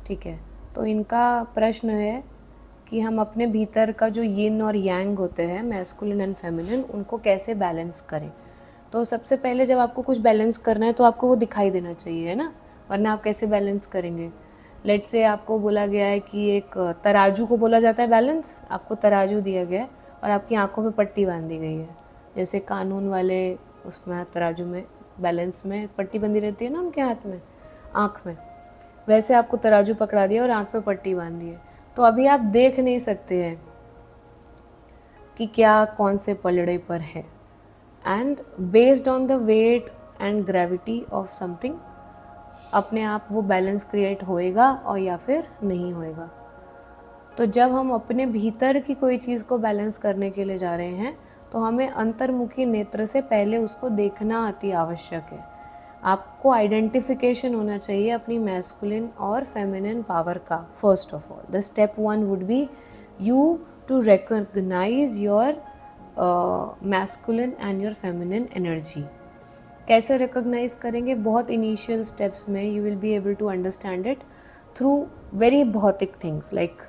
ठीक है। तो इनका प्रश्न है कि हम अपने भीतर का जो यिन और यांग होते हैं, मैस्कुलिन एंड फेमिनिन, उनको कैसे बैलेंस करें। तो सबसे पहले जब आपको कुछ बैलेंस करना है तो आपको वो दिखाई देना चाहिए, है ना, वरना आप कैसे बैलेंस करेंगे। लेट से आपको बोला गया है कि एक तराजू को बोला जाता है बैलेंस, आपको तराजू दिया गया है और आपकी आंखों पे पट्टी बांध दी गई है, जैसे कानून वाले उसमें तराजू में बैलेंस में पट्टी बंधी रहती है ना उनके हाथ में, आँख में, वैसे आपको तराजू पकड़ा दिया और आँख पे पट्टी बांध दी है। तो अभी आप देख नहीं सकते हैं कि क्या कौन से पलड़े पर है, and based on the weight and gravity of something अपने आप वो बैलेंस क्रिएट होएगा और या फिर नहीं होएगा। तो जब हम अपने भीतर की कोई चीज़ को बैलेंस करने के लिए जा रहे हैं तो हमें अंतर्मुखी नेत्र से पहले उसको देखना अति आवश्यक है। आपको आइडेंटिफिकेशन होना चाहिए अपनी मैस्कुलिन और फेमिनिन पावर का। First of all the step 1 would be you to recognise your masculine and your feminine energy. कैसे रिकॉग्नाइज करेंगे? बहुत इनिशियल स्टेप्स में you will be able to understand it through very भौतिक things. Like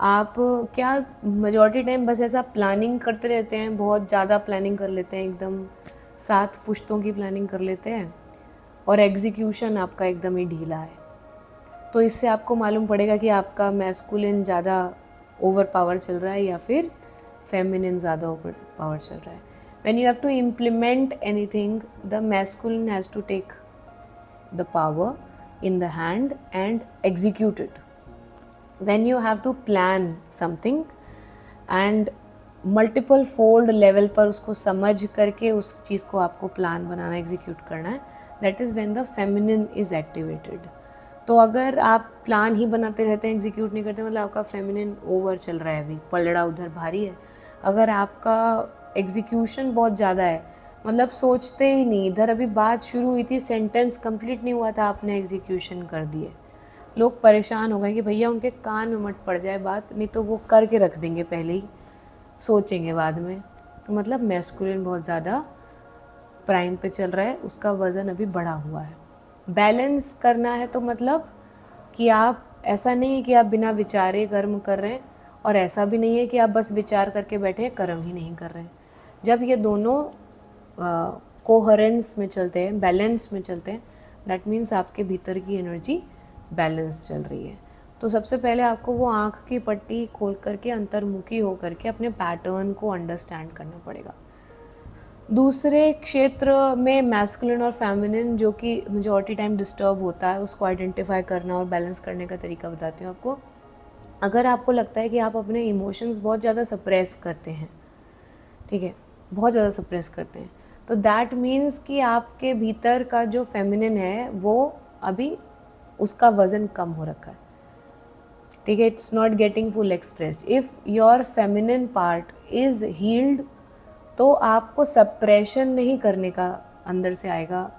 आप क्या majority time बस ऐसा planning करते रहते हैं, बहुत ज़्यादा प्लानिंग कर लेते हैं, एकदम 7 पुश्तों की प्लानिंग कर लेते हैं और एग्जीक्यूशन आपका एकदम ही ढीला है। तो इससे आपको मालूम पड़ेगा कि आपका मैस्कुलिन ज़्यादा ओवर पावर चल रहा है या फिर फेमिनिन ज़्यादा ओवर पावर चल रहा है। When you have to implement anything, the masculine has to take the power in the hand and execute it. When you have to plan something and multiple fold level पर उसको समझ करके उस चीज़ को आपको प्लान बनाना, एग्जीक्यूट करना है, that is when the feminine is activated. तो अगर आप प्लान ही बनाते रहते हैं, एग्जीक्यूट नहीं करते, मतलब आपका फेमिनिन ओवर चल रहा है, अभी पलड़ा उधर भारी है। अगर आपका एग्जीक्यूशन बहुत ज़्यादा है, मतलब सोचते ही नहीं, इधर अभी बात शुरू हुई थी, सेंटेंस कंप्लीट नहीं हुआ था, आपने एग्जीक्यूशन कर दिए, लोग परेशान हो गए कि भैया उनके कान में मत पड़ जाए बात, नहीं तो वो करके रख देंगे, पहले ही सोचेंगे बाद में। मतलब मैस्कुलिन बहुत ज़्यादा प्राइम पे चल रहा है, उसका वज़न अभी बढ़ा हुआ है। बैलेंस करना है तो मतलब कि आप, ऐसा नहीं है कि आप बिना विचारे कर्म कर रहे हैं और ऐसा भी नहीं है कि आप बस विचार करके बैठे हैं, कर्म ही नहीं कर रहे हैं। जब ये दोनों कोहेरेंस में चलते हैं, बैलेंस में चलते हैं, दैट मीन्स आपके भीतर की एनर्जी बैलेंस चल रही है। तो सबसे पहले आपको वो आँख की पट्टी खोल करके अंतर्मुखी हो करके अपने पैटर्न को अंडरस्टैंड करना पड़ेगा। दूसरे क्षेत्र में मैस्कुलिन और फेमिनिन जो कि मेजॉरिटी टाइम डिस्टर्ब होता है, उसको आइडेंटिफाई करना और बैलेंस करने का तरीका बताती हूँ आपको। अगर आपको लगता है कि आप अपने इमोशंस बहुत ज़्यादा सप्रेस करते हैं, ठीक है, बहुत ज़्यादा सप्रेस करते हैं, तो दैट मीन्स कि आपके भीतर का जो फेमिनिन है वो अभी उसका वज़न कम हो रखा है, ठीक है, it's not getting full expressed. If your feminine part is healed तो आपको सप्रेशन नहीं करने का अंदर से आएगा,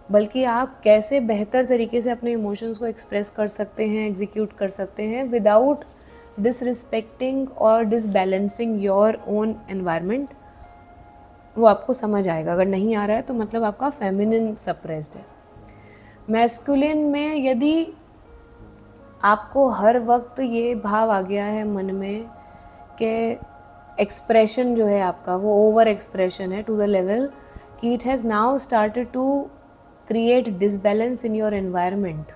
बल्कि आप कैसे बेहतर तरीके से अपने इमोशंस को एक्सप्रेस कर सकते हैं, एग्जीक्यूट कर सकते हैं विदाउट डिसरिस्पेक्टिंग और डिसबैलेंसिंग योर ओन एनवायरनमेंट, वो आपको समझ आएगा। अगर नहीं आ रहा है तो मतलब आपका फेमिनिन सप्रेस्ड है। मैस्कुलिन में यदि आपको हर वक्त ये भाव आ गया है मन में कि एक्सप्रेशन जो है आपका वो ओवर एक्सप्रेशन है टू द लेवल कि it has now started to create disbalance in your environment,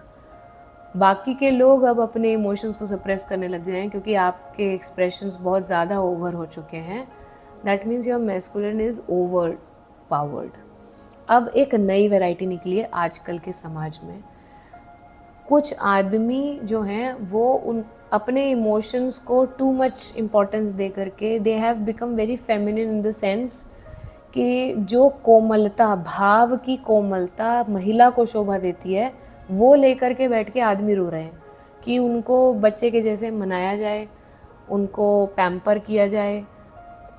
बाकी के लोग अब अपने इमोशंस को सप्रेस करने लग गए हैं क्योंकि आपके एक्सप्रेशंस बहुत ज़्यादा ओवर हो चुके हैं, that means your masculine is over powered. अब एक नई वैरायटी निकली है आजकल के समाज में। कुछ आदमी जो हैं वो उन अपने इमोशंस को टू मच इम्पोर्टेंस दे करके they have become very feminine in the sense कि जो कोमलता, भाव की कोमलता महिला को शोभा देती है, वो लेकर के बैठ के आदमी रो रहे हैं कि उनको बच्चे के जैसे मनाया जाए, उनको पैम्पर किया जाए,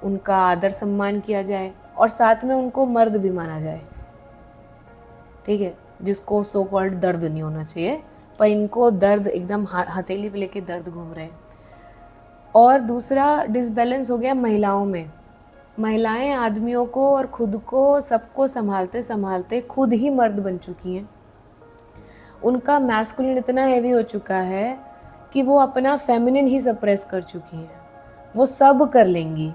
उनका आदर सम्मान किया जाए और साथ में उनको मर्द भी माना जाए, ठीक है, जिसको सो कॉल्ड दर्द नहीं होना चाहिए, पर इनको दर्द एकदम हथेली पे लेके दर्द घूम रहे हैं। और दूसरा डिसबैलेंस हो गया महिलाओं में। महिलाएं आदमियों को और खुद को सबको संभालते संभालते खुद ही मर्द बन चुकी हैं उनका मैस्कुलिन इतना हैवी हो चुका है कि वो अपना फेमिनिन ही सप्रेस कर चुकी हैं। वो सब कर लेंगी,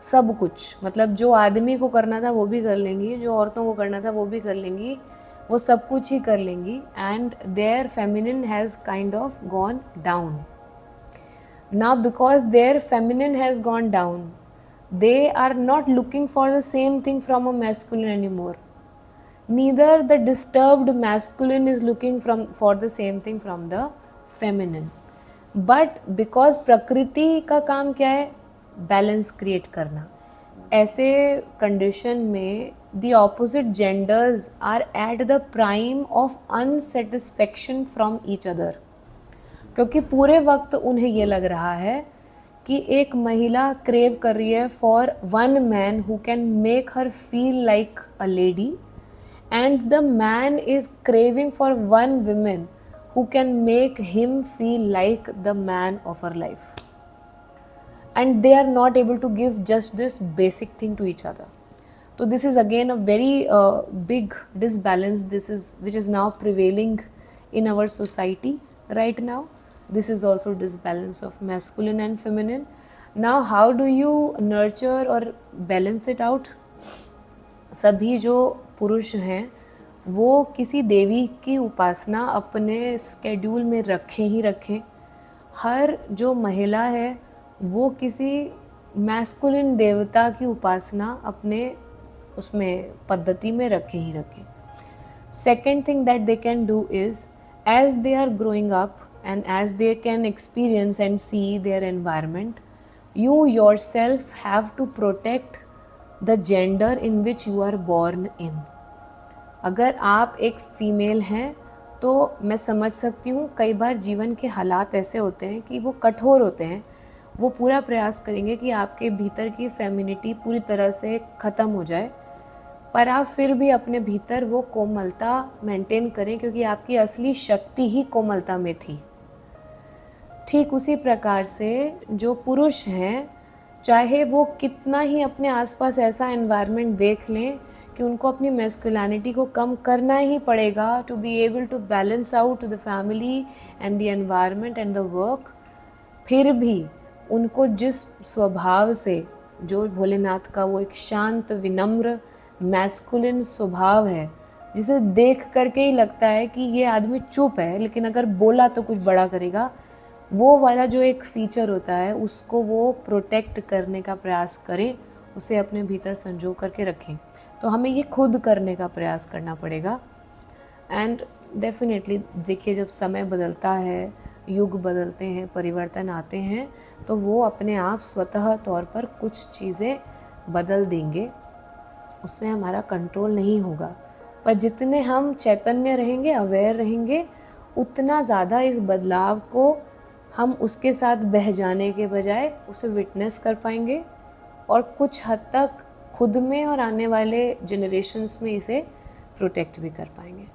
सब कुछ, मतलब जो आदमी को करना था वो भी कर लेंगी, जो औरतों को करना था वो भी कर लेंगी, वो सब कुछ ही कर लेंगी। And their feminine has kind of gone down. Now because their feminine has gone down, they are not looking for the same thing from a masculine anymore. Neither the disturbed masculine is looking for the same thing from the feminine. But because प्रकृति का काम क्या है, balance create करना, ऐसे condition में the opposite genders are at the prime of unsatisfaction from each other. क्योंकि पूरे वक्त उन्हें ये लग रहा है कि एक महिला क्रेव कर रही है for one man who can make her feel like a lady, and the man is craving for one women who can make him feel like the man of her life, and they are not able to give just this basic thing to each other. तो this is again a very big disbalance. This is which is now prevailing in our society right now. This is also disbalance of masculine and feminine. Now how do you nurture or balance it out? सभी जो पुरुष हैं वो किसी देवी की उपासना अपने schedule में रखें ही रखें. हर जो महिला है वो किसी मैस्कुलिन देवता की उपासना अपने उसमें पद्धति में रखें ही रखें. Second thing that they can do is, as they are growing up and as they can experience and see their environment, you yourself have to protect the gender in which you are born in. अगर आप एक female हैं तो मैं समझ सकती हूँ कई बार जीवन के हालात ऐसे होते हैं कि वो कठोर होते हैं. वो पूरा प्रयास करेंगे कि आपके भीतर की फेमिनिटी पूरी तरह से ख़त्म हो जाए, पर आप फिर भी अपने भीतर वो कोमलता मेंटेन करें, क्योंकि आपकी असली शक्ति ही कोमलता में थी. ठीक उसी प्रकार से जो पुरुष हैं, चाहे वो कितना ही अपने आसपास ऐसा एनवायरनमेंट देख लें कि उनको अपनी मैस्कुलिनिटी को कम करना ही पड़ेगा to be able to balance out the family and the environment and the work, फिर भी उनको जिस स्वभाव से, जो भोलेनाथ का वो एक शांत विनम्र मैस्कुलिन स्वभाव है जिसे देख करके ही लगता है कि ये आदमी चुप है लेकिन अगर बोला तो कुछ बड़ा करेगा, वो वाला जो एक फीचर होता है उसको वो प्रोटेक्ट करने का प्रयास करें, उसे अपने भीतर संजो करके रखें. तो हमें ये खुद करने का प्रयास करना पड़ेगा. एंड डेफिनेटली देखिए, जब समय बदलता है, युग बदलते हैं, परिवर्तन आते हैं, तो वो अपने आप स्वतः तौर पर कुछ चीज़ें बदल देंगे, उसमें हमारा कंट्रोल नहीं होगा. पर जितने हम चैतन्य रहेंगे, अवेयर रहेंगे, उतना ज़्यादा इस बदलाव को हम उसके साथ बह जाने के बजाय उसे विटनेस कर पाएंगे और कुछ हद तक खुद में और आने वाले जनरेशन्स में इसे प्रोटेक्ट भी कर पाएंगे.